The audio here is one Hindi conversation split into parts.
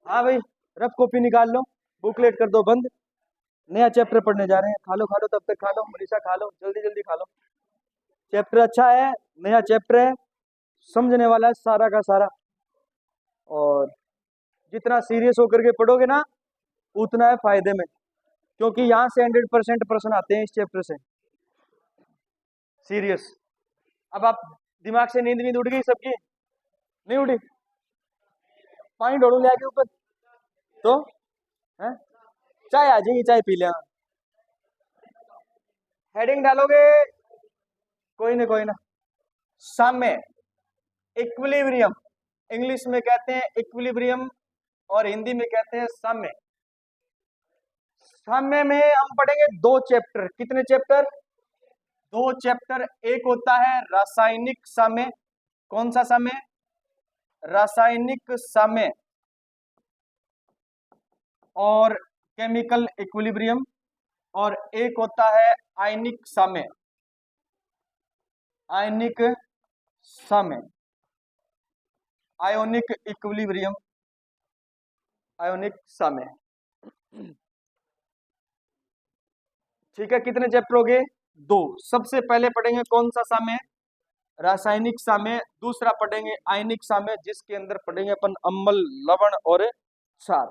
हाँ भाई, रफ कॉपी निकाल लो, बुकलेट कर दो बंद। नया चैप्टर पढ़ने जा रहे हैं। खा लो तब तक खा लो, मनीषा खा लो, जल्दी जल्दी खा लो। चैप्टर अच्छा है, नया चैप्टर है, समझने वाला है सारा का सारा। और जितना सीरियस होकर के पढ़ोगे ना उतना है फायदे में, क्योंकि यहाँ से 100% प्रश्न आते हैं इस चैप्टर से, सीरियस। अब आप दिमाग से नींद नींद उड़ गई सबकी? नहीं उड़ी? पानी ढोड़ू ले आके ऊपर तो है। चाय आ जाएगी, चाय पी लिया। हेडिंग डालोगे? कोई ना। साम्य, इक्विलिब्रियम, इंग्लिश में कहते हैं इक्विलिब्रियम और हिंदी में कहते हैं साम्य। साम्य में हम पढ़ेंगे 2 चैप्टर। कितने चैप्टर? 2 चैप्टर। एक होता है रासायनिक साम्य। कौन सा साम्य? रासायनिक साम्य। और केमिकल इक्विलिब्रियम। और एक होता है आयनिक साम्य। आयनिक साम्य, आयोनिक इक्विलिब्रियम, आयोनिक साम्य। ठीक है, कितने चैप्टर हो गए? 2। सबसे पहले पढ़ेंगे कौन सा साम्य? रासायनिक साम्य। दूसरा पढ़ेंगे आयनिक साम्य, जिसके अंदर पढ़ेंगे अपन अम्ल, लवण और क्षार।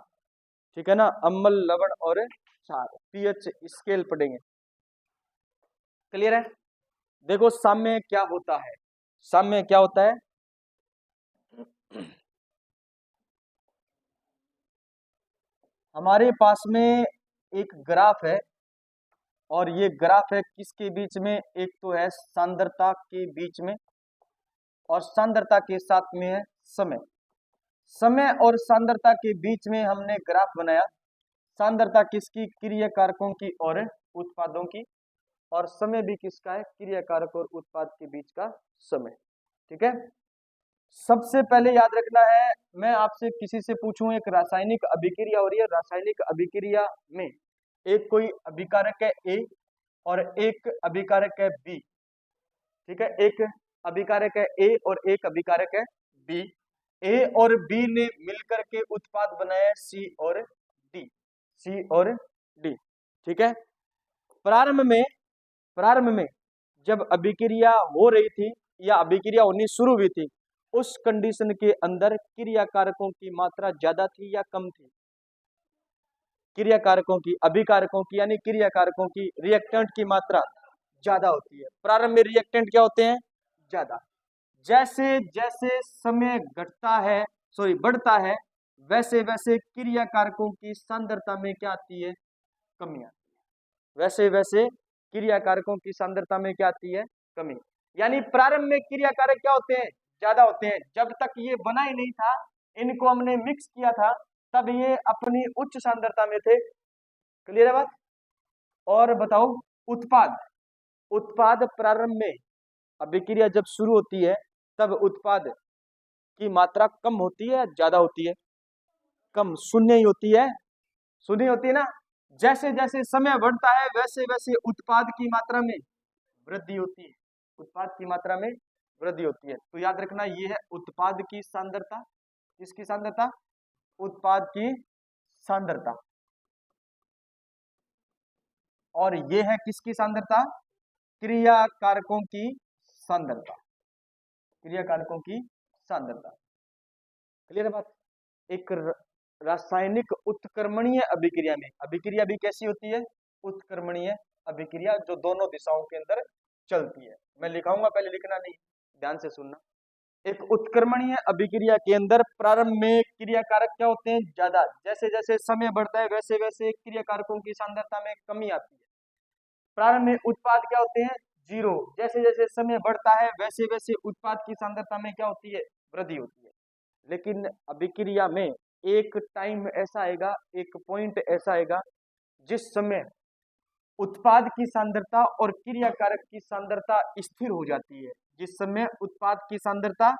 ठीक है ना, अम्ल, लवण और क्षार, पीएच स्केल पढ़ेंगे। क्लियर है? देखो साम्य क्या होता है। साम्य क्या होता है? हमारे पास में एक ग्राफ है, और ये ग्राफ है किसके बीच में? एक तो है सांद्रता के बीच में, और सांद्रता के साथ में है समय। समय और सांद्रता के बीच में हमने ग्राफ बनाया। सांद्रता किसकी? क्रिया कारकों की और उत्पादों की। और समय भी किसका है? क्रिया कारक और उत्पाद के बीच का समय। ठीक है। सबसे पहले याद रखना है, मैं आपसे किसी से पूछूं एक रासायनिक अभिक्रिया हो रही है, रासायनिक अभिक्रिया में एक कोई अभिकारक है ए और एक अभिकारक है बी। ठीक है, एक अभिकारक है ए और एक अभिकारक है बी। ए और बी ने मिलकर के उत्पाद बनाया सी और डी। सी और डी। ठीक है। प्रारंभ में जब अभिक्रिया हो रही थी या अभिक्रिया होनी शुरू हुई थी, उस कंडीशन के अंदर क्रिया कारकों की मात्रा ज्यादा थी या कम थी? क्रिया कारकों की, अभिकारकों की यानी क्रिया कारकों की, रिएक्टेंट की मात्रा ज्यादा होती है। प्रारंभ में रिएक्टेंट क्या होते हैं? ज्यादा। जैसे जैसे समय घटता है, सॉरी बढ़ता है, वैसे वैसे क्रिया कारकों की सांद्रता में क्या आती है? कमी आती है। वैसे वैसे क्रिया कारकों की सांद्रता में क्या आती है? कमी। यानी प्रारंभ में क्रिया कारक क्या होते हैं? ज्यादा होते हैं। जब तक ये बना ही नहीं था, इनको हमने मिक्स किया था, तब ये अपनी उच्च सांद्रता में थे। क्लियर है बात? और बताओ, उत्पाद। उत्पाद प्रारंभ में अभिक्रिया जब शुरू होती है तब उत्पाद की मात्रा कम होती है, ज्यादा होती है? कम, शून्य ही होती है। शून्य होती है ना। जैसे जैसे समय बढ़ता है वैसे वैसे उत्पाद की मात्रा में वृद्धि होती है। उत्पाद की मात्रा में वृद्धि होती है। तो याद रखना, ये है उत्पाद की सांद्रता। किसकी सांद्रता? उत्पाद की सांद्रता। और ये है किसकी सांद्रता? क्रिया कारकों की सांद्रता। क्रिया कारकों की सांद्रता। क्लियर है बात? एक रासायनिक उत्क्रमणीय अभिक्रिया में, अभिक्रिया भी कैसी होती है? उत्क्रमणीय अभिक्रिया, जो दोनों दिशाओं के अंदर चलती है। मैं लिखाऊंगा, पहले लिखना नहीं, ध्यान से सुनना। एक उत्क्रमणीय अभिक्रिया के अंदर प्रारंभ में क्रिया कारक क्या होते हैं? ज्यादा। जैसे जैसे समय बढ़ता है वैसे वैसे क्रिया कारकों की सांद्रता में कमी आती है। प्रारंभ में उत्पाद क्या होते हैं? 0। जैसे जैसे समय बढ़ता है वैसे वैसे उत्पाद की सांद्रता में क्या होती है? वृद्धि होती है। लेकिन अभिक्रिया में एक टाइम ऐसा आएगा, एक पॉइंट ऐसा आएगा जिस समय उत्पाद की सांद्रता और क्रिया कारक की सांद्रता स्थिर हो जाती है। जिस समय उत्पाद की सांद्रता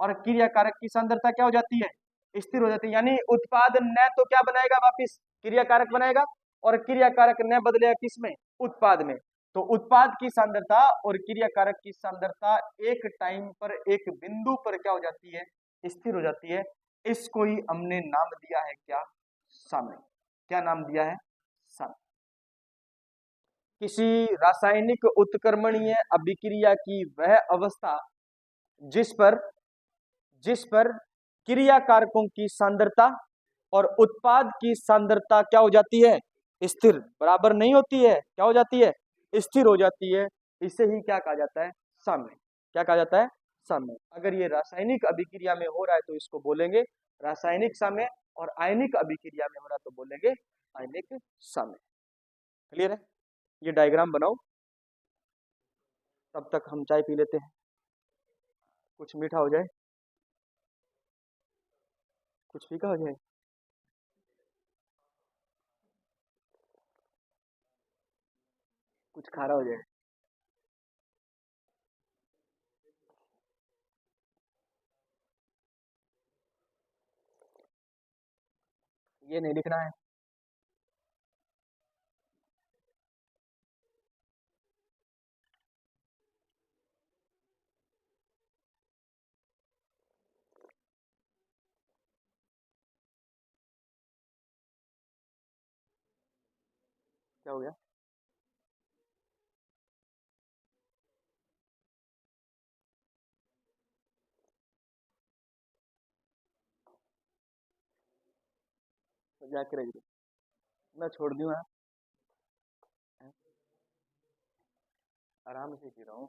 और क्रिया कारक की सांद्रता क्या हो जाती है? स्थिर हो जाती है। यानी उत्पाद न तो क्या बनाएगा, वापिस क्रिया कारक बनाएगा, और क्रिया कारक न बदलेगा किसमें? उत्पाद में। तो उत्पाद की सांद्रता और क्रिया कारक की सांद्रता एक टाइम पर, एक बिंदु पर क्या हो जाती है? स्थिर हो जाती है। इसको ही हमने नाम दिया है क्या? समय। क्या नाम दिया है? समय। किसी रासायनिक उत्क्रमणीय अभिक्रिया की वह अवस्था जिस पर क्रिया कारकों की सांद्रता और उत्पाद की सांद्रता क्या हो जाती है? स्थिर, बराबर नहीं होती है, क्या हो जाती है? स्थिर हो जाती है। इसे ही क्या कहा जाता है? साम्य। क्या कहा जाता है? साम्य। अगर ये रासायनिक अभिक्रिया में हो रहा है तो इसको बोलेंगे रासायनिक साम्य, और आयनिक अभिक्रिया में हो रहा है तो बोलेंगे आयनिक साम्य। क्लियर है? ये डायग्राम बनाओ, तब तक हम चाय पी लेते हैं, कुछ मीठा हो जाए, कुछ फीका हो जाए। कुछ खारा हो जाए। ये नहीं लिखना है। क्या हो गया? तो जाके रख दो, मैं छोड़ दूँ। आराम से पी रहा हूँ।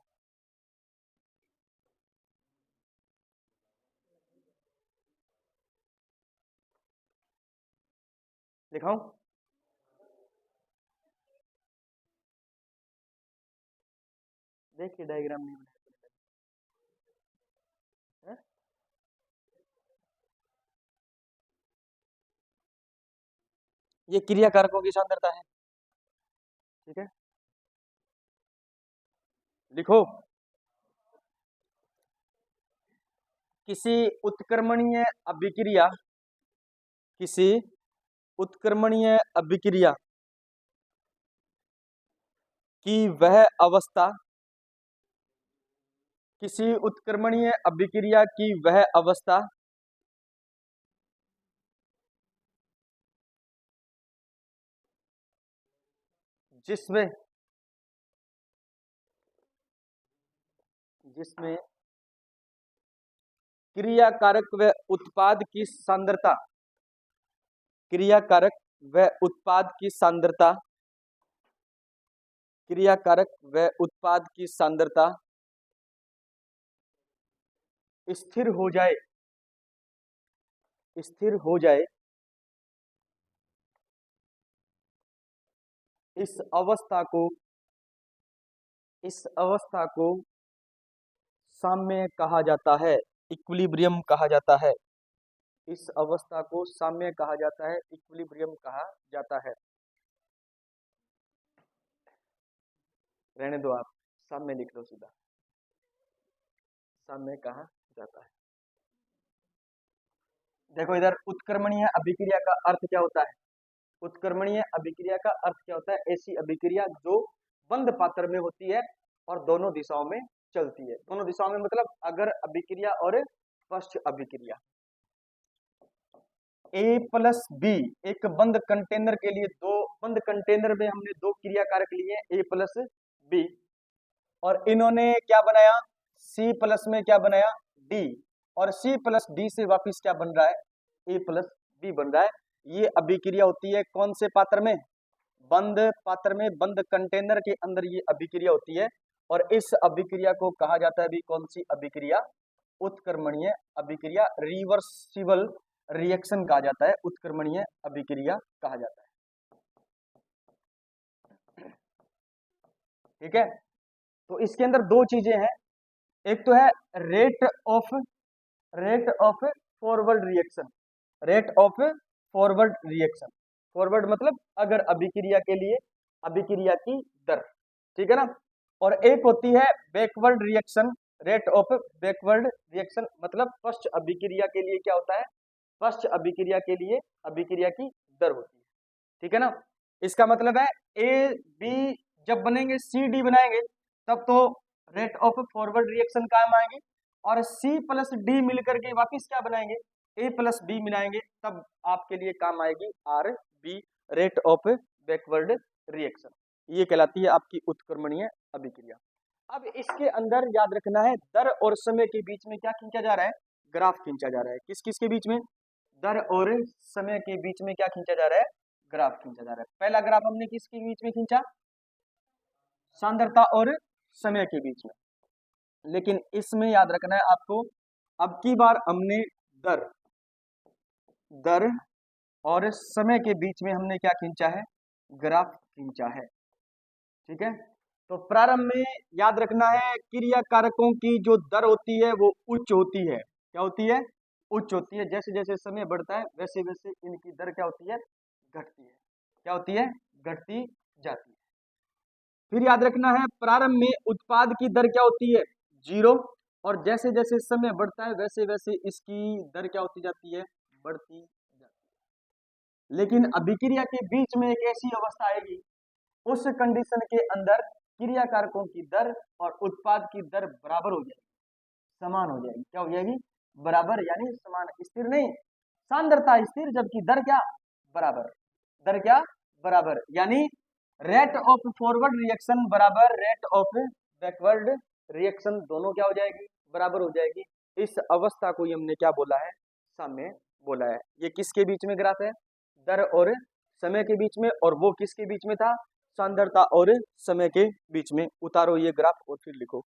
दिखाऊं? देखिए डायग्राम नहीं बनाया। ये क्रिया कारकों की सांद्रता है। ठीक है, लिखो। किसी उत्क्रमणीय अभिक्रिया किसी उत्क्रमणीय अभिक्रिया की वह अवस्था किसी उत्क्रमणीय अभिक्रिया की वह अवस्था जिसमें जिसमें क्रिया कारक व उत्पाद की सांद्रता क्रिया कारक व उत्पाद की सांद्रता क्रिया कारक व उत्पाद की सांद्रता स्थिर हो जाए स्थिर हो जाए इस अवस्था को साम्य कहा जाता है, इक्विलिब्रियम कहा जाता है। इस अवस्था को साम्य कहा जाता है, इक्विलिब्रियम कहा जाता है। रहने दो, आप साम्य लिख लो सीधा। साम्य कहा जाता है। देखो इधर उत्क्रमणीय अभिक्रिया का अर्थ क्या होता है? उत्क्रमणीय अभिक्रिया का अर्थ क्या होता है? ऐसी अभिक्रिया जो बंद पात्र में होती है और दोनों दिशाओं में चलती है। दोनों दिशाओं में मतलब अगर अभिक्रिया और पश्च अभिक्रिया। ए प्लस बी, एक बंद कंटेनर के लिए दो बंद कंटेनर में हमने दो क्रिया कारक लिए, ए प्लस बी, और इन्होंने क्या बनाया? सी प्लस में क्या बनाया? डी, और सी प्लस डी से वापिस क्या बन रहा है? ए प्लस बी बन रहा है। ये अभिक्रिया होती है कौन से पात्र में? बंद पात्र में, बंद कंटेनर के अंदर ये अभिक्रिया होती है, और इस अभिक्रिया को कहा जाता है भी कौन सी अभिक्रिया? उत्क्रमणीय अभिक्रिया, रिवर्सिबल रिएक्शन कहा जाता है, उत्क्रमणीय अभिक्रिया कहा जाता है। ठीक है, तो इसके अंदर दो चीजें हैं। एक तो है rate of forward reaction. Rate of forward reaction, forward मतलब अगर अभिक्रिया के लिए अभिक्रिया की दर, ठीक है ना। और एक होती है backward reaction. Rate of backward reaction मतलब फर्स्ट अभिक्रिया के लिए क्या होता है? फर्स्ट अभिक्रिया के लिए अभिक्रिया की दर होती है, ठीक है ना। इसका मतलब है ए बी जब बनेंगे, सी डी बनाएंगे, तब तो रेट ऑफ फॉरवर्ड रिएक्शन काम आएगी, और सी प्लस डी मिलकर के वापिस क्या बनाएंगे? ए प्लस बी मिलाएंगे तब आपके लिए काम आएगी R B, rate of backward reaction. ये कहलाती है आपकी उत्क्रमणीय अभिक्रिया। अब इसके अंदर याद रखना है दर और समय के बीच में क्या खींचा जा रहा है, ग्राफ खींचा जा रहा है। किस किस के बीच में, दर और समय के बीच में क्या खींचा जा रहा है, ग्राफ खींचा जा रहा है। पहला ग्राफ हमने किसके बीच में खींचा, सांद्रता और समय के बीच में। लेकिन इसमें याद रखना है आपको, अब की बार हमने दर दर और समय के बीच में हमने क्या खींचा है, ग्राफ खींचा है। ठीक है, तो प्रारंभ में याद रखना है क्रिया कारकों की जो दर होती है वो उच्च होती है। क्या होती है, उच्च होती है। जैसे जैसे समय बढ़ता है वैसे वैसे इनकी दर क्या होती है, घटती है। क्या होती है, घटती जाती है। फिर याद रखना है प्रारंभ में उत्पाद की दर क्या होती है, 0, और जैसे जैसे समय बढ़ता है वैसे वैसे इसकी दर क्या होती जाती है, बढ़ती जाती है। लेकिन अभिक्रिया के बीच में एक ऐसी अवस्था आएगी, उस कंडीशन के अंदर क्रिया कारकों की दर और उत्पाद की दर बराबर हो जाएगी, समान हो जाएगी। क्या हो जाएगी, बराबर, यानी समान, स्थिर नहीं, सांद्रता स्थिर जबकि दर क्या, बराबर। दर क्या, बराबर, यानी रेट ऑफ फॉरवर्ड रिएक्शन बराबर रेट ऑफ बैकवर्ड रिएक्शन, दोनों क्या हो जाएगी, बराबर हो जाएगी। इस अवस्था को हमने क्या बोला है, साम्य बोला है। ये किसके बीच में ग्राफ है, दर और समय के बीच में, और वो किसके बीच में था, सांद्रता और समय के बीच में। उतारो ये ग्राफ और फिर लिखो।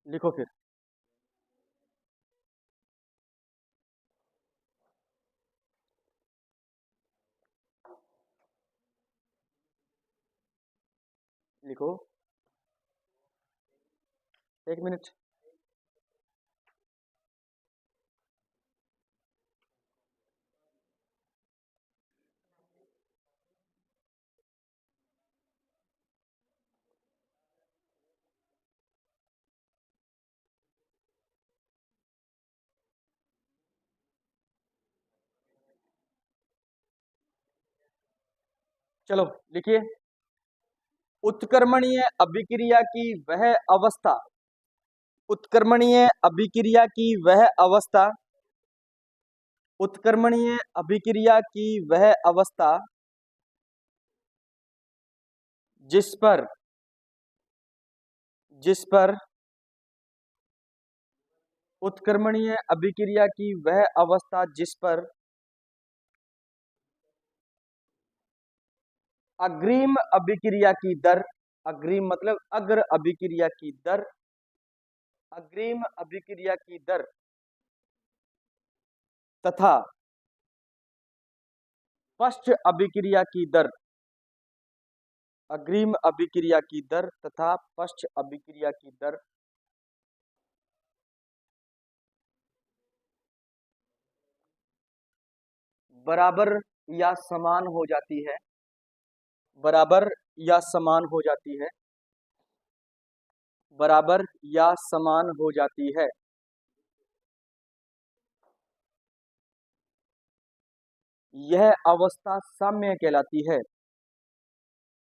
लिखो फिर। लिखो, 1 मिनट। चलो लिखिए, उत्क्रमणीय अभिक्रिया की वह अवस्था, उत्क्रमणीय अभिक्रिया की वह अवस्था, उत्क्रमणीय अभिक्रिया की वह अवस्था जिस पर उत्क्रमणीय अभिक्रिया की वह अवस्था जिस पर अग्रिम अभिक्रिया की दर, अग्रिम मतलब अग्र अभिक्रिया की दर, अग्रिम अभिक्रिया की दर तथा पश्च अभिक्रिया की दर, अग्रिम अभिक्रिया की दर तथा पश्च अभिक्रिया की दर बराबर या समान हो जाती है, बराबर या समान हो जाती है, बराबर या समान हो जाती है। यह अवस्था साम्य कहलाती है,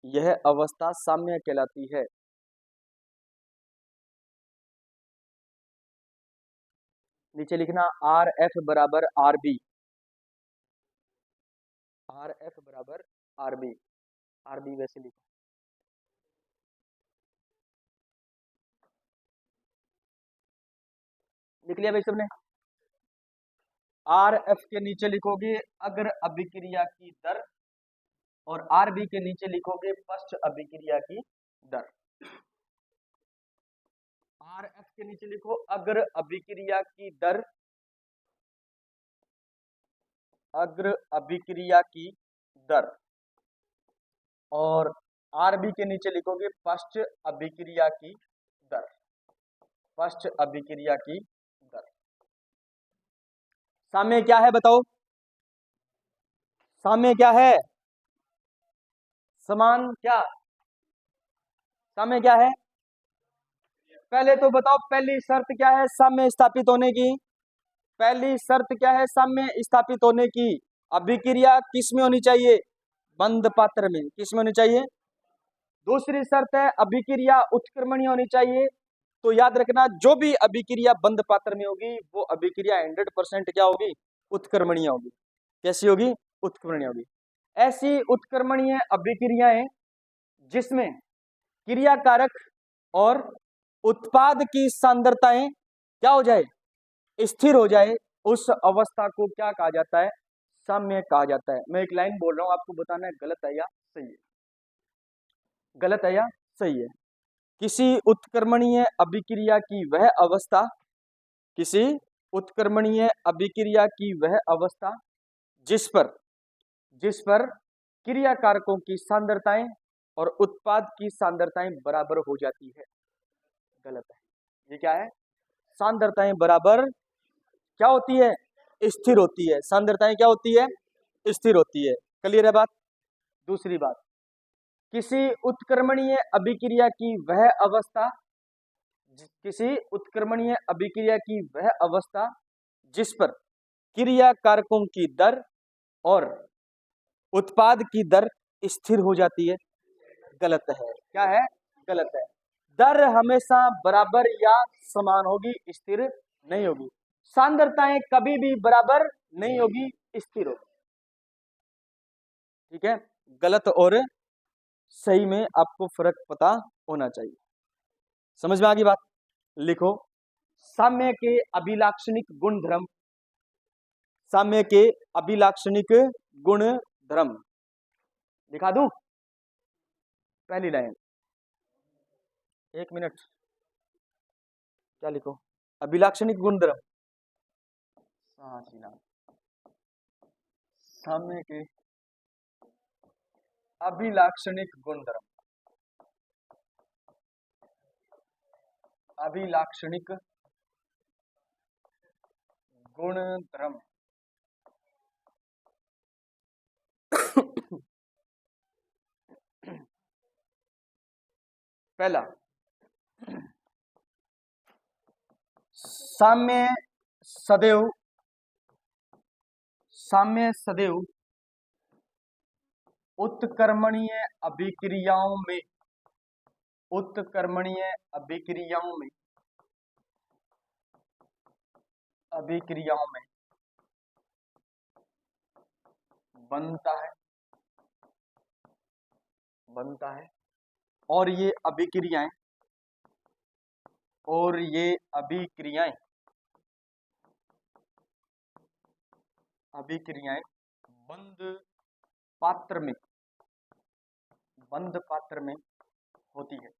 यह अवस्था साम्य कहलाती है। नीचे लिखना आर एफ बराबर आर बी, आर एफ बराबर आर बी, आर बी वैसे लिखो। लिख लिया भाई सबने। आर एफ के नीचे लिखोगे अग्र अभिक्रिया की दर, और आर बी के नीचे लिखोगे पश्च अभिक्रिया की दर। आर एफ के नीचे लिखो अग्र अभिक्रिया की दर, अग्र अभिक्रिया की दर, और आरबी के नीचे लिखोगे पश्च अभिक्रिया की दर, पश्च अभिक्रिया की दर। साम्य क्या है बताओ, साम्य क्या है, समान क्या, साम्य क्या है? पहले तो बताओ पहली शर्त क्या है साम्य स्थापित होने की, पहली शर्त क्या है साम्य स्थापित होने की? अभिक्रिया किस में होनी चाहिए? बंद पात्र में। किस में होनी चाहिए? दूसरी शर्त है अभिक्रिया उत्क्रमणीय होनी चाहिए। तो याद रखना जो भी अभिक्रिया बंद पात्र में होगी वो अभिक्रिया 100% क्या होगी? उत्क्रमणीय होगी। कैसी होगी? उत्क्रमणीय होगी। ऐसी उत्क्रमणीय अभिक्रियाएं जिसमें क्रियाकारक और उत्पाद की सांद्रताएं क्या हो जाए? स्थिर हो जाए, उस अवस्था को क्या कहा जाता है? साम्य कहा जाता है। मैं एक लाइन बोल रहा हूं, आपको बताना है गलत है या सही है, गलत है या सही है। किसी उत्क्रमणीय अभिक्रिया की वह अवस्था, किसी उत्क्रमणीय अभिक्रिया की वह अवस्था जिस पर क्रियाकारकों की सांद्रताएं और उत्पाद की सांद्रताएं बराबर हो जाती है। गलत है। ये क्या है? सांद्रताएं बराबर क्या होती है? स्थिर होती है। सांद्रताएं क्या होती है? स्थिर होती है। क्लियर है बात? दूसरी बात, किसी उत्क्रमणीय अभिक्रिया की वह अवस्था, किसी उत्क्रमणीय अभिक्रिया की वह अवस्था जिस पर क्रिया कारकों की दर और उत्पाद की दर स्थिर हो जाती है। गलत है। क्या है? गलत है। दर हमेशा बराबर या समान होगी, स्थिर नहीं होगी। सांद्रताएं कभी भी बराबर नहीं होगी, स्थिर होगी। ठीक है? गलत और सही में आपको फर्क पता होना चाहिए। समझ में आ गई बात? लिखो साम्य के अभिलाक्षणिक गुण धर्म, साम्य के अभिलाक्षणिक गुण धर्म दिखा दूं? पहली लाइन, एक मिनट, क्या लिखो? अभिलाक्षणिक गुण धर्म, साम्य के अभिलाक्षणिक गुण धर्म, अभिलाक्षणिक गुण धर्म। पहला, साम्य सदैव, साम्य सदैव उत्क्रमणीय अभिक्रियाओं में, उत्क्रमणीय अभिक्रियाओं में, अभिक्रियाओं में बनता है, बनता है। और ये अभिक्रियाएं, और ये अभिक्रियाएं, अभिक्रियाएं बंद पात्र में, बंद पात्र में होती है,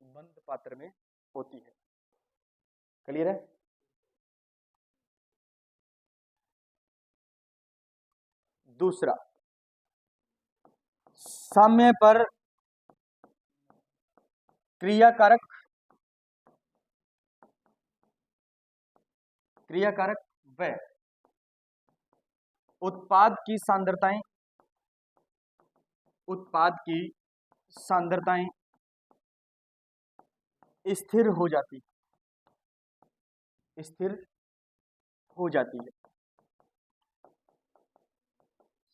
बंद पात्र में होती है। क्लियर है? दूसरा, साम्य पर क्रियाकारक, क्रियाकारक व उत्पाद की सांद्रताएं, उत्पाद की सांद्रताएं स्थिर हो जाती, स्थिर हो जाती है,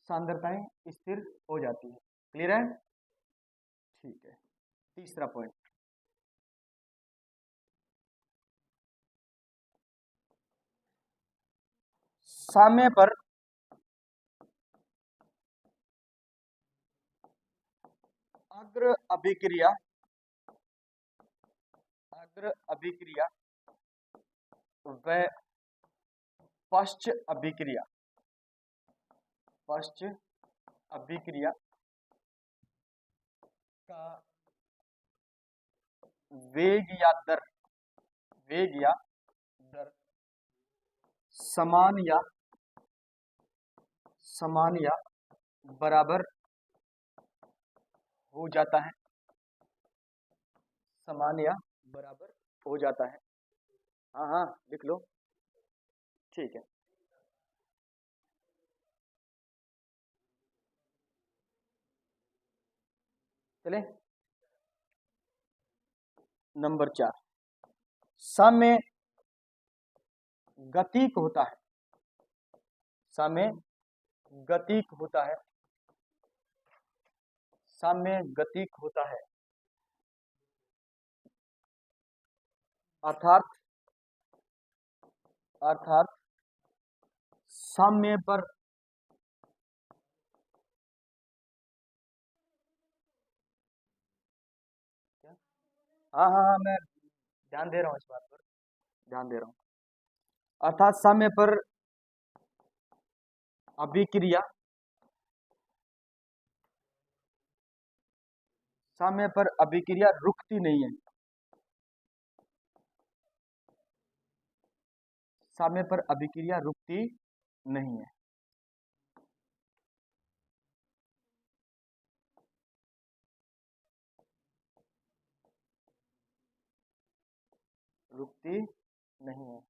सांद्रताएं स्थिर हो जाती है। क्लियर है? ठीक है। तीसरा पॉइंट, साम्य पर अग्र अभिक्रिया, अग्र अभिक्रिया व पश्च अभिक्रिया, पश्च अभिक्रिया का वेग या दर, वेग या दर समान या बराबर हो जाता है, समान या बराबर हो जाता है। हाँ हाँ लिख लो, ठीक है। चले नंबर 4, समय गतिक होता है, समय गतिक होता है, समय गतिक होता है, अर्थात समय पर हाँ हाँ हाँ मैं ध्यान दे रहा हूँ, इस बात पर ध्यान दे रहा हूँ। अर्थात समय पर अभिक्रिया, समय पर अभिक्रिया रुकती नहीं है, समय पर अभिक्रिया रुकती नहीं है। रुकती नहीं है,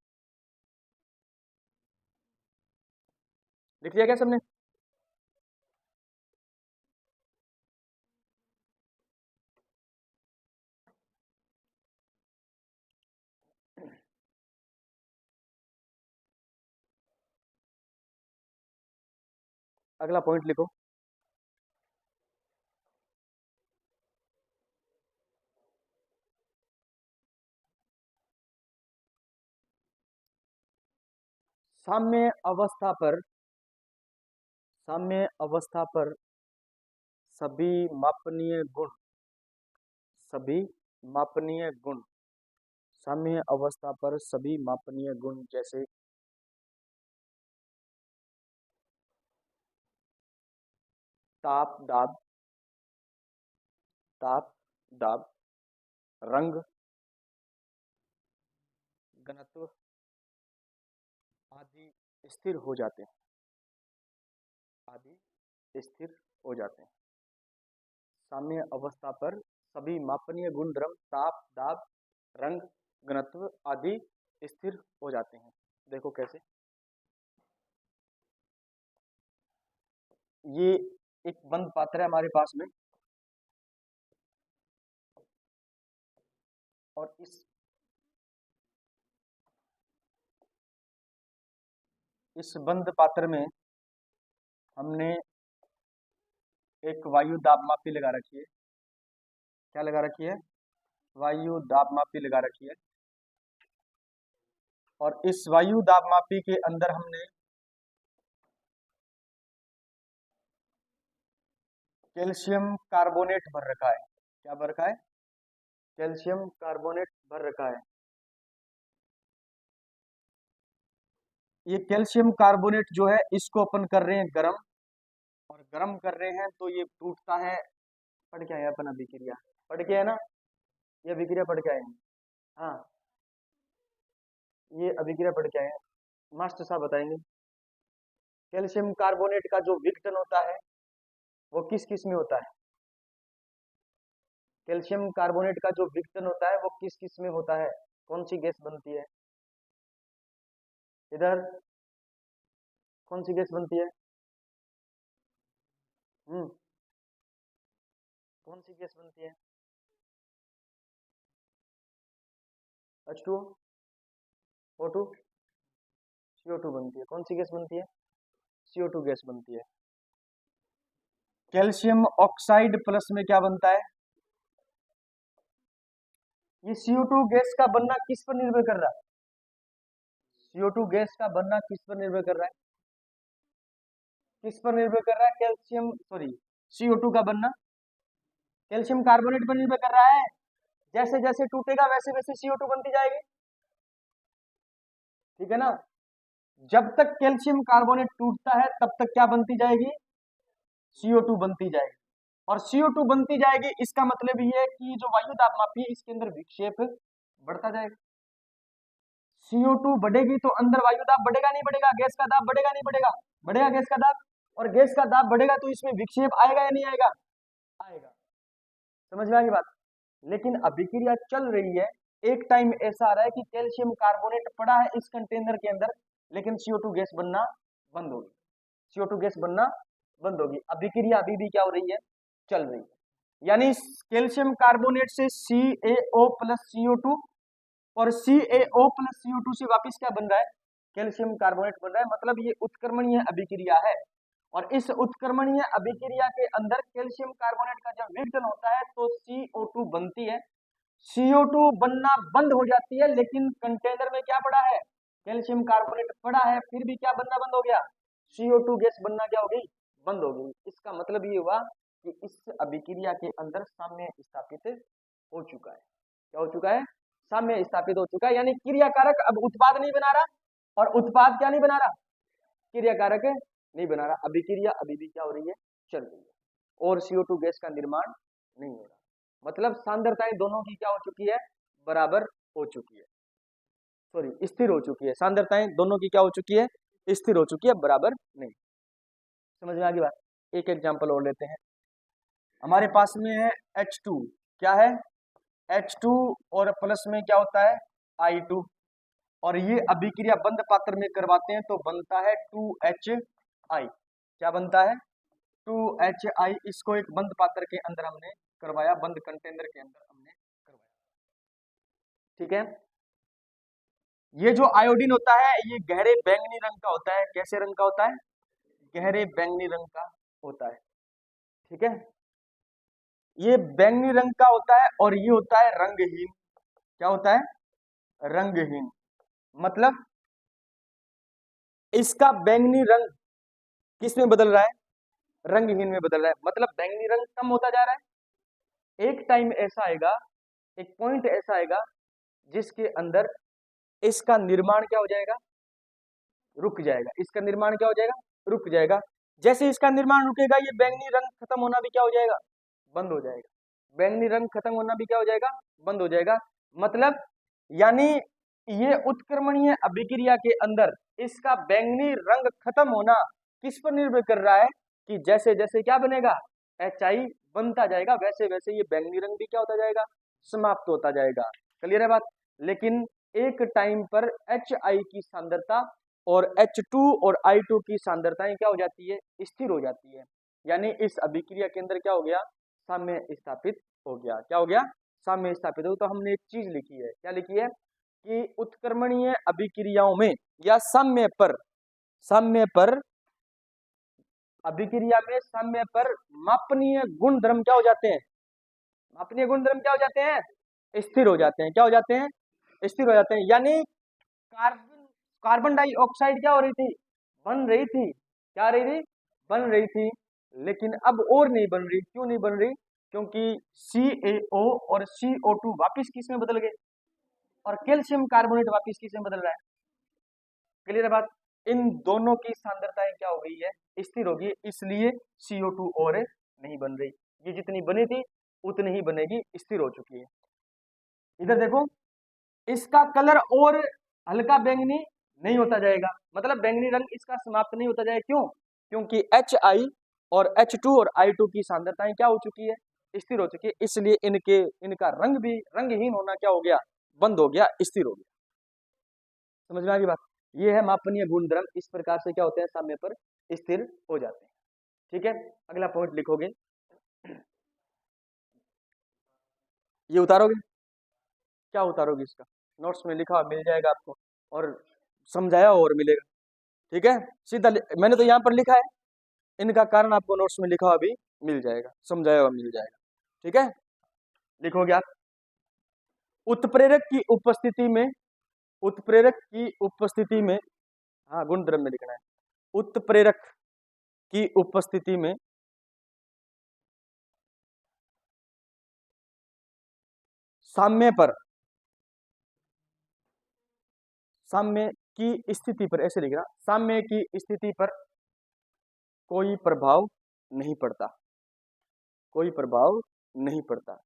लिख लिया क्या सबने? अगला पॉइंट लिखो, साम्य अवस्था पर, साम्य अवस्था पर सभी मापनीय गुण, सभी मापनीय गुण, साम्य अवस्था पर सभी मापनीय गुण जैसे ताप दाब, ताप दाब, रंग, घनत्व आदि स्थिर हो जाते हैं, आदि स्थिर हो जाते हैं। साम्य अवस्था पर सभी मापनीय गुण द्रव्य ताप दाब रंग घनत्व आदि स्थिर हो जाते हैं। देखो कैसे, ये एक बंद पात्र है हमारे पास में, और इस बंद पात्र में हमने एक वायु दाब मापी लगा रखी है। क्या लगा रखी है? वायु दाब मापी लगा रखी है। और इस वायु दाब मापी के अंदर हमने कैल्शियम कार्बोनेट भर रखा है। क्या भर रखा है? कैल्शियम कार्बोनेट भर रखा है। ये कैल्शियम कार्बोनेट जो है इसको अपन कर रहे हैं गर्म, और गर्म कर रहे हैं तो ये टूटता है। पढ़ के आए अपन अभिक्रिया, पढ़ के है ना, ये अभिक्रिया पढ़ के आए हैं। हाँ ये अभिक्रिया पढ़ के आए हैं, मास्टर साहब बताएंगे। कैल्शियम कार्बोनेट का जो विघटन होता है वो किस किस में होता है? कैल्शियम कार्बोनेट का जो विघटन होता है वो किस किस में होता है? कौन सी गैस बनती है? इधर कौन सी गैस बनती है? कौन सी गैस बनती है? H2O, O2, CO2 बनती है। कौन सी गैस बनती है? CO2 गैस बनती है। कैल्शियम ऑक्साइड प्लस में क्या बनता है? ये CO2 गैस का बनना किस पर निर्भर कर रहा है? CO2 गैस का बनना किस पर निर्भर कर रहा है? किस पर निर्भर कर रहा है? कैल्शियम सॉरी CO2 का बनना कैल्शियम कार्बोनेट पर निर्भर कर रहा है। जैसे जैसे टूटेगा वैसे वैसे CO2 बनती जाएगी, ठीक है ना। जब तक कैल्शियम कार्बोनेट टूटता है तब तक क्या बनती जाएगी, CO2 बनती जाएगी। और CO2 बनती जाएगी, इसका मतलब ये है कि जो वायु दाबमापी है इसके अंदर विक्षेप बढ़ता जाएगा। CO2 बढ़ेगी तो अंदर वायु दाब बढ़ेगा नहीं बढ़ेगा, गैस का दाब बढ़ेगा नहीं बढ़ेगा, बढ़ेगा गैस का दाब। और गैस का दाब बढ़ेगा तो इसमें विक्षेप आएगा या नहीं आएगा, आएगा। समझ में आ गई बात। लेकिन अभिक्रिया चल रही है, एक टाइम ऐसा आ रहा है कि कैल्शियम कार्बोनेट पड़ा है इस कंटेनर के अंदर, लेकिन CO2 गैस बनना बंद होगी, CO2 गैस बनना बंद होगी। अभिक्रिया अभी भी क्या हो रही है, चल रही है। यानी कैल्शियम कार्बोनेट से CaO प्लस CO2 और CaO प्लस CO2 से वापिस क्या बन रहा है, कैल्शियम कार्बोनेट बन रहा है। मतलब ये उत्क्रमणीय अभिक्रिया है। और इस उत्क्रमणीय अभिक्रिया के अंदर कैल्शियम कार्बोनेट का जब विघटन होता है तो CO2 बनती है। CO2 बनना बंद हो जाती है, लेकिन कंटेनर में क्या पड़ा है, कैल्शियम कार्बोनेट पड़ा है, फिर भी क्या बनना बंद हो गया, CO2 गैस बनना क्या हो गई, बंद हो गई। इसका मतलब ये हुआ कि इस अभिक्रिया के अंदर साम्य स्थापित हो चुका है। क्या हो चुका है, साम्य स्थापित हो चुका है। यानी क्रियाकारक अब उत्पाद नहीं बना रहा, और उत्पाद क्या नहीं बना रहा, क्रियाकारक नहीं बना रहा। अभिक्रिया अभी भी क्या हो रही है, चल रही है, और CO2 गैस का निर्माण नहीं हो रहा। मतलब सांद्रताएं दोनों की क्या हो चुकी है, बराबर हो चुकी है, सॉरी स्थिर हो चुकी है। सांद्रताएं दोनों की क्या हो चुकी है, स्थिर हो चुकी है, बराबर नहीं। समझ में आ गई बात। एक एग्जांपल और लेते हैं। हमारे पास में है H2, क्या है H2, और प्लस में क्या होता है I2, और ये अभिक्रिया बंद पात्र में करवाते हैं तो बनता है 2HI। क्या बनता है, 2HI। इसको एक बंद पात्र के अंदर हमने करवाया, बंद कंटेनर के अंदर हमने करवाया, ठीक है। ये जो आयोडीन होता है ये गहरे बैंगनी रंग का होता है। कैसे रंग का होता है, गहरे बैंगनी रंग का होता है, ठीक है। ये बैंगनी रंग का होता है और ये होता है रंगहीन। क्या होता है, रंगहीन। मतलब इसका बैंगनी रंग किस में बदल रहा है, रंगहीन में बदल रहा है। मतलब बैंगनी रंग कम होता जा रहा है। एक टाइम ऐसा आएगा, एक पॉइंट ऐसा आएगा जिसके अंदर इसका निर्माण क्या हो जाएगा, रुक जाएगा। इसका निर्माण क्या हो जाएगा, रुक जाएगा। जैसे इसका निर्माण रुकेगा ये बैंगनी रंग खत्म होना भी क्या हो जाएगा, बंद हो जाएगा। बैंगनी रंग खत्म होना भी क्या हो जाएगा, बंद हो जाएगा। मतलब यानी ये उत्क्रमणीय अभिक्रिया के अंदर इसका बैंगनी रंग खत्म होना किस पर निर्भर कर रहा है, कि जैसे जैसे क्या बनेगा, HI बनता जाएगा, वैसे वैसे ये बैंगनी रंग भी क्या होता जाएगा, समाप्त होता जाएगा। क्लियर है बात। लेकिन एक टाइम पर HI की सांद्रता और H2 और I2 की सांद्रताएं क्या हो जाती है, स्थिर हो जाती है। यानी इस अभिक्रिया के अंदर क्या हो गया, साम्य स्थापित हो गया। क्या हो गया, साम्य स्थापित हो। तो हमने एक चीज लिखी है, क्या लिखी है, कि उत्क्रमणीय अभिक्रियाओं में या साम्य पर अभिक्रिया में साम्य पर मापनीय गुण धर्म क्या हो जाते हैं, मापनीय गुण धर्म क्या हो जाते हैं, स्थिर हो जाते हैं। क्या हो जाते हैं, स्थिर हो जाते हैं। यानी कार्बन डाइऑक्साइड क्या हो रही थी, बन रही थी, क्या रही थी, बन रही थी, लेकिन अब और नहीं बन रही। क्यों नहीं बन रही, क्योंकि CaO और CO2 वापिस किस में बदल गए, और कैल्शियम कार्बोनेट वापिस किस में बदल रहा है। क्लियर है बात। इन दोनों की सांद्रताएं क्या हो गई है, स्थिर होगी, इसलिए CO2 और नहीं बन रही। ये जितनी बनी थी उतनी ही बनेगी, स्थिर हो चुकी है। इधर देखो, इसका कलर और हल्का बैंगनी नहीं होता जाएगा, मतलब बैंगनी रंग इसका समाप्त नहीं होता जाएगा। क्यों, क्योंकि HI और H2 और I2 की सांद्रताएं क्या हो चुकी है, स्थिर हो चुकी है। इसलिए इनका रंग भी रंगहीन होना क्या हो गया, बंद हो गया, स्थिर हो गया। समझ में आ गई बात। ये है मापनीय गुणधर्म, इस प्रकार से क्या होते हैं, साम्य पर स्थिर हो जाते हैं। ठीक है, अगला पॉइंट लिखोगे, ये उतारोगे, क्या उतारोगे, इसका नोट्स में लिखा मिल जाएगा आपको, और समझाया और मिलेगा। ठीक है, सीधा मैंने तो यहाँ पर लिखा है, इनका कारण आपको नोट्स में लिखा हुआ भी मिल जाएगा, समझाया हुआ मिल जाएगा। ठीक है, लिखोगे आप, उत्प्रेरक की उपस्थिति में, उत्प्रेरक की उपस्थिति में, हाँ गुणधर्म में लिखना है, उत्प्रेरक की उपस्थिति में साम्य की स्थिति पर, ऐसे लिखना, साम्य की स्थिति पर कोई प्रभाव नहीं पड़ता, कोई प्रभाव नहीं पड़ता।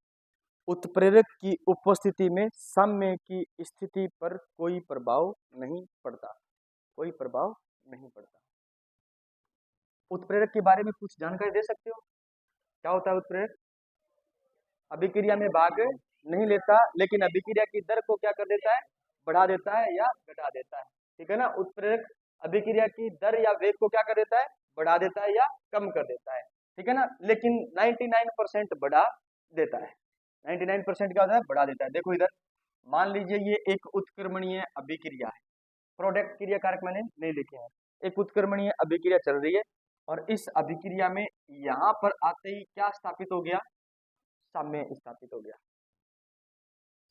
उत्प्रेरक की उपस्थिति में साम्य की स्थिति पर कोई प्रभाव नहीं पड़ता, कोई प्रभाव नहीं पड़ता। उत्प्रेरक के बारे में कुछ जानकारी दे सकते हो? क्या होता है उत्प्रेरक? अभिक्रिया में भाग नहीं लेता, लेकिन अभिक्रिया की दर को क्या कर देता है? बढ़ा देता है या घटा देता है। ठीक है ना? उत्प्रेरक अभिक्रिया की दर या वेग को क्या कर देता है? बढ़ा देता है या कम कर देता है। ठीक है ना? लेकिन 99% बढ़ा देता है। 99% क्या होता है? बढ़ा देता है। देखो इधर, मान लीजिए ये एक उत्क्रमणीय अभिक्रिया है, प्रोडक्ट क्रिया कारक मैंने नहीं लिखे हैं। एक उत्क्रमणीय अभिक्रिया चल रही है और इस अभिक्रिया में यहाँ पर आते ही क्या स्थापित हो गया? साम्य स्थापित हो गया,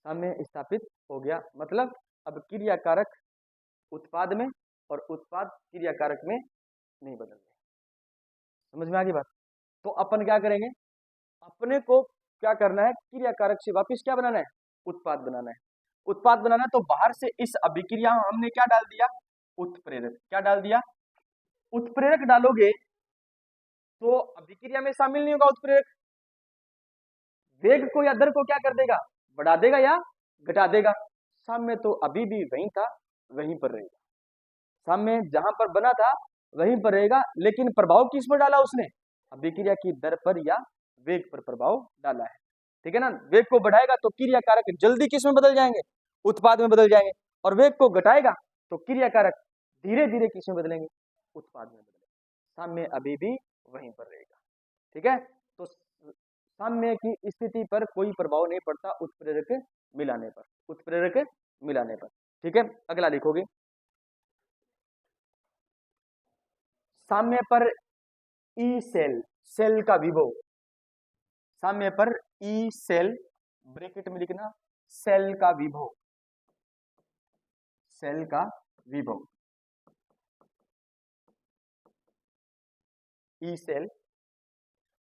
साम्य स्थापित हो गया। मतलब अब क्रिया कारक उत्पाद में और उत्पाद क्रिया कारक में नहीं बदल रहे। समझ में आ गई बात? तो अपन क्या करेंगे? अपने को क्या करना है? क्रिया कारक से वापस क्या बनाना है? उत्पाद बनाना है। उत्पाद बनाना है तो बाहर से इस अभिक्रिया में हमने क्या डाल दिया? उत्प्रेरक। क्या डाल दिया? उत्प्रेरक डालोगे तो अभिक्रिया में शामिल नहीं होगा उत्प्रेरक। वेग को या दर को क्या कर देगा? बढ़ा देगा या घटा देगा। साम्य तो अभी भी वहीं था, वहीं पर रहेगा। साम्य जहां पर बना था वहीं पर रहेगा, लेकिन प्रभाव किस पर डाला उसने? अभिक्रिया की दर पर या वेग पर प्रभाव डाला है। ठीक है ना? वेग को बढ़ाएगा तो क्रिया कारक जल्दी किस में बदल जाएंगे? उत्पाद में बदल जाएंगे। और वेग को घटाएगा तो क्रिया कारक धीरे धीरे किस में बदलेंगे? उत्पाद में बदलेंगे। साम्य अभी भी वहीं पर रहेगा। ठीक है? तो साम्य की स्थिति पर कोई प्रभाव नहीं पड़ता उत्प्रेरक मिलाने पर, उत्प्रेरक मिलाने पर। ठीक है? अगला लिखोगे, साम्य पर ई सेल, सेल का विभव, साम्य पर ई सेल, ब्रैकेट में लिखना, सेल का विभव, सेल का विभव, ई सेल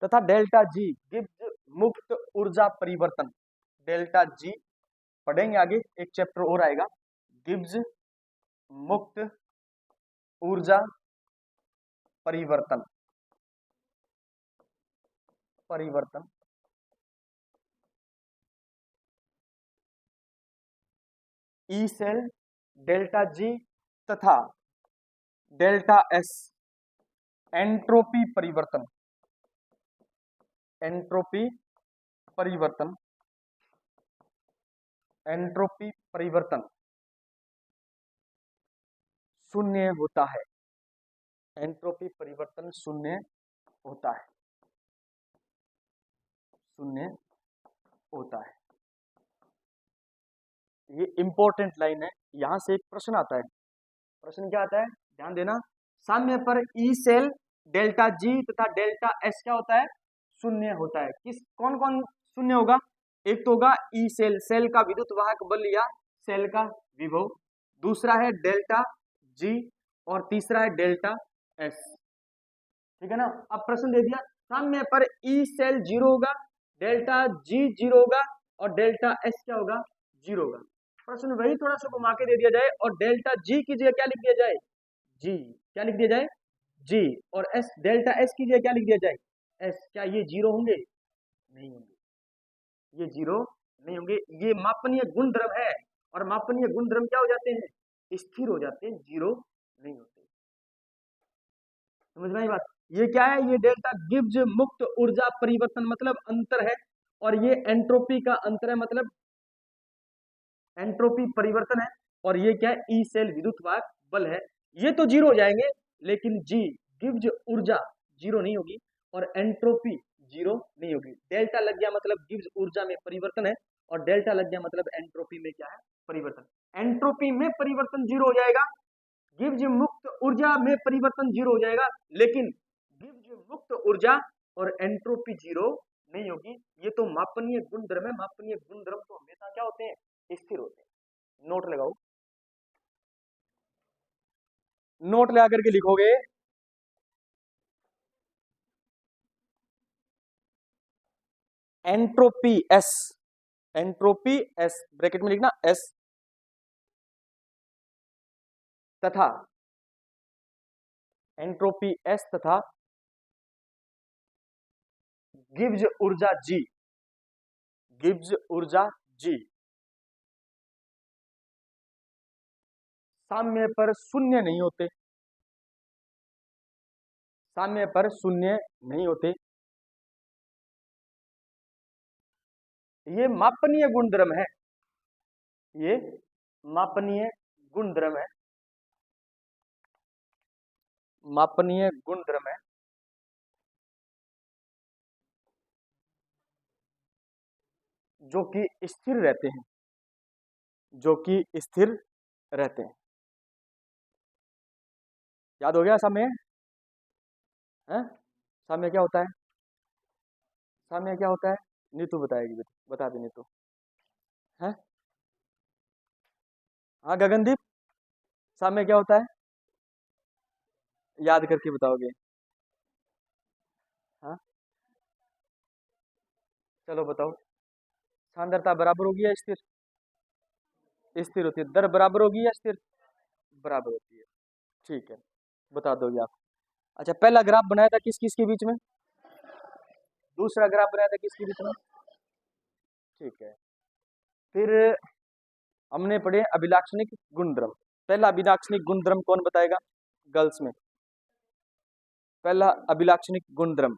तथा डेल्टा जी गिब्स मुक्त ऊर्जा परिवर्तन। डेल्टा जी पढ़ेंगे आगे, एक चैप्टर और आएगा, गिब्स मुक्त ऊर्जा परिवर्तन, परिवर्तन ई सेल, डेल्टा जी तथा डेल्टा एस एंट्रोपी परिवर्तन, एंट्रोपी परिवर्तन, एंट्रोपी परिवर्तन शून्य होता है। एंट्रोपी परिवर्तन शून्य होता है, शून्य होता है। ये इंपॉर्टेंट लाइन है, यहां से एक प्रश्न आता है। प्रश्न क्या आता है? ध्यान देना, साम्य पर ई सेल, डेल्टा जी तथा डेल्टा एस क्या होता है? शून्य होता है। किस कौन कौन शून्य होगा? एक तो होगा ई सेल, सेल का विद्युत वाहक बल या सेल का विभव, दूसरा है डेल्टा जी और तीसरा है डेल्टा एस। ठीक है ना? अब प्रश्न दे दिया, साम्य पर ई सेल 0 होगा, डेल्टा जी 0 होगा और डेल्टा एस क्या होगा? 0 होगा। प्रश्न वही थोड़ा सा घुमा के दे दिया जाए और डेल्टा जी की जगह क्या लिख दिया जाए? जी। क्या लिख दिया जाए? जी। और एस, डेल्टा एस की जगह क्या लिख दिया जाए? एस। क्या ये 0 होंगे? नहीं होंगे, ये 0 नहीं होंगे। ये मापनीय गुणधर्म है और मापनीय गुणधर्म क्या हो जाते हैं? स्थिर हो जाते हैं, 0 नहीं होते। समझ में आई बात? ये क्या है? ये डेल्टा गिब्स मुक्त ऊर्जा परिवर्तन मतलब अंतर है, और ये एंट्रोपी का अंतर है मतलब एंट्रोपी परिवर्तन है। और ये क्या है? ई सेल विद्युत वाहक बल है। ये तो 0 हो जाएंगे, लेकिन जी गिब्स ऊर्जा 0 नहीं होगी और एंट्रोपी 0 नहीं होगी। डेल्टा लग गया मतलब गिब्स ऊर्जा में परिवर्तन है और डेल्टा लग गया मतलब एंट्रोपी में क्या है? परिवर्तन। एंट्रोपी में परिवर्तन 0 हो जाएगा, गिब्स मुक्त ऊर्जा में परिवर्तन 0 हो जाएगा, लेकिन गिब्स मुक्त ऊर्जा और एंट्रोपी 0 नहीं होगी। ये तो मापनीय गुणधर्म है, मापनीय गुणधर्म तो हमेशा क्या होते हैं? स्थिर होते हैं। नोट लगाओ, नोट लगा करके लिखोगे, entropy S, entropy S bracket में लिखना एस, तथा एंट्रोपी S तथा गिब्स ऊर्जा G, गिब्स ऊर्जा G साम्य पर शून्य नहीं होते, साम्य पर शून्य नहीं होते। ये मापनीय गुणधर्म है, ये मापनीय गुणधर्म है, मापनीय गुणधर्म है। जो कि स्थिर रहते हैं, जो कि स्थिर रहते हैं। याद हो गया साम्य है? साम्य क्या होता है? साम्य क्या होता है? नीतू बताएगी, बता दे नीतू। है हाँ गगनदीप, साम्य क्या होता है? याद करके बताओगे? हाँ चलो बताओ। सांद्रता बराबर होगी या स्थिर? स्थिर होती है। दर बराबर होगी या स्थिर? बराबर होती है। ठीक है, बता दोगे आप। अच्छा, पहला ग्राफ बनाया था किस किस के बीच में? दूसरा ग्राफ बनाया था किसके बीच में? ठीक है, फिर हमने पढ़े अभिलाक्षणिक गुणधर्म। पहला अभिलाक्षणिक गुणधर्म कौन बताएगा गर्ल्स में? पहला अभिलाक्षणिक गुणधर्म,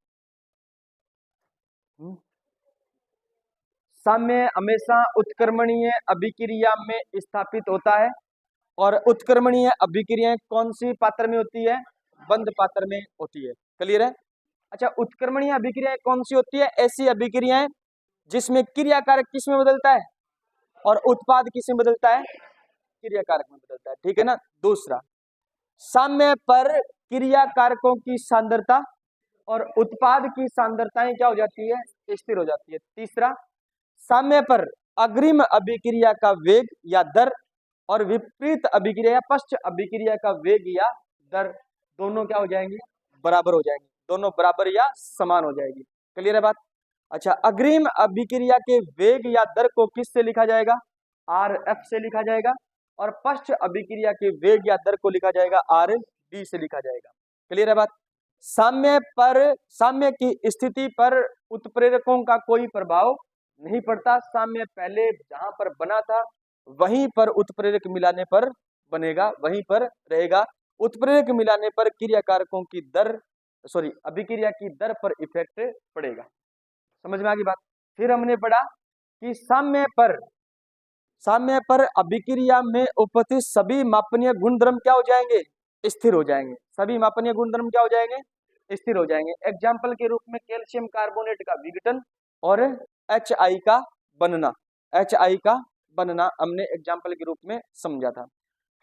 साम्य हमेशा उत्क्रमणीय अभिक्रिया में स्थापित होता है। और उत्क्रमणीय अभिक्रियाएं कौन सी पात्र में होती है? बंद पात्र में होती है। क्लियर है? अच्छा, उत्क्रमणीय अभिक्रियाएं कौन सी होती है? ऐसी अभिक्रियाएं जिसमें क्रियाकारक किस में बदलता है और उत्पाद किस में बदलता है? क्रियाकारक में बदलता है। ठीक है ना। दूसरा, साम्य पर क्रियाकारकों की सांद्रता और उत्पाद की सांद्रताएं क्या हो जाती है? स्थिर हो जाती है। तीसरा, साम्य पर अग्रिम अभिक्रिया का वेग या दर और विपरीत अभिक्रिया या पश्च अभिक्रिया का वेग या दर दोनों क्या हो जाएंगे? बराबर हो जाएंगे। दोनों बराबर या समान हो जाएगी। क्लियर है बात? अच्छा, अग्रिम अभिक्रिया के वेग या दर को किस से लिखा जाएगा? RF से लिखा जाएगा। और पश्च अभिक्रिया के वेग या दर को लिखा जाएगा RD से लिखा जाएगा। क्लियर है बात? साम्य पर, साम्य की स्थिति पर उत्प्रेरकों का कोई प्रभाव नहीं पड़ता। साम्य पहले जहां पर बना था वहीं पर उत्प्रेरक मिलाने पर बनेगा, वहीं पर रहेगा। उत्प्रेरक मिलाने पर क्रियाकारकों की दर, सॉरी अभिक्रिया की दर पर इफेक्ट पड़ेगा। समझ में आ गई बात? फिर हमने पढ़ा कि साम्य पर अभिक्रिया में उपस्थित सभी मापनीय गुणधर्म क्या हो जाएंगे? स्थिर हो जाएंगे। सभी मापनीय गुणधर्म क्या हो जाएंगे? स्थिर हो जाएंगे। एग्जाम्पल के रूप में कैल्शियम कार्बोनेट का विघटन और HI का बनना, HI का बनना हमने एग्जाम्पल के रूप में समझा था।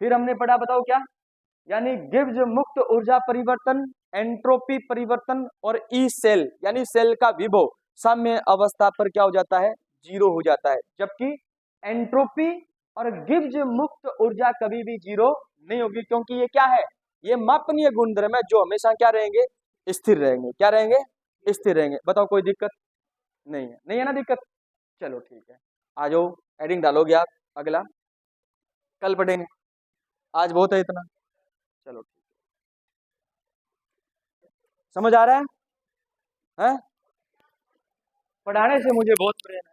फिर हमने पढ़ा, बताओ क्या? यानी गिब्स मुक्त ऊर्जा परिवर्तन, एंट्रोपी परिवर्तन और ई सेल यानी सेल का विभव साम्य अवस्था पर क्या हो जाता है? 0 हो जाता है। जबकि एंट्रोपी और गिब्स मुक्त ऊर्जा कभी भी 0 नहीं होगी, क्योंकि ये क्या है? ये मापनीय गुणधर्म है जो हमेशा क्या रहेंगे? स्थिर रहेंगे। क्या रहेंगे? स्थिर रहेंगे। बताओ कोई दिक्कत नहीं है? नहीं है ना दिक्कत? चलो ठीक है, आ जाओ, हेडिंग डालोगे आप अगला, कल पढ़ेंगे, आज बहुत है इतना। चलो ठीक है, समझ आ रहा है? हैं? पढ़ाने से मुझे बहुत प्रेरणा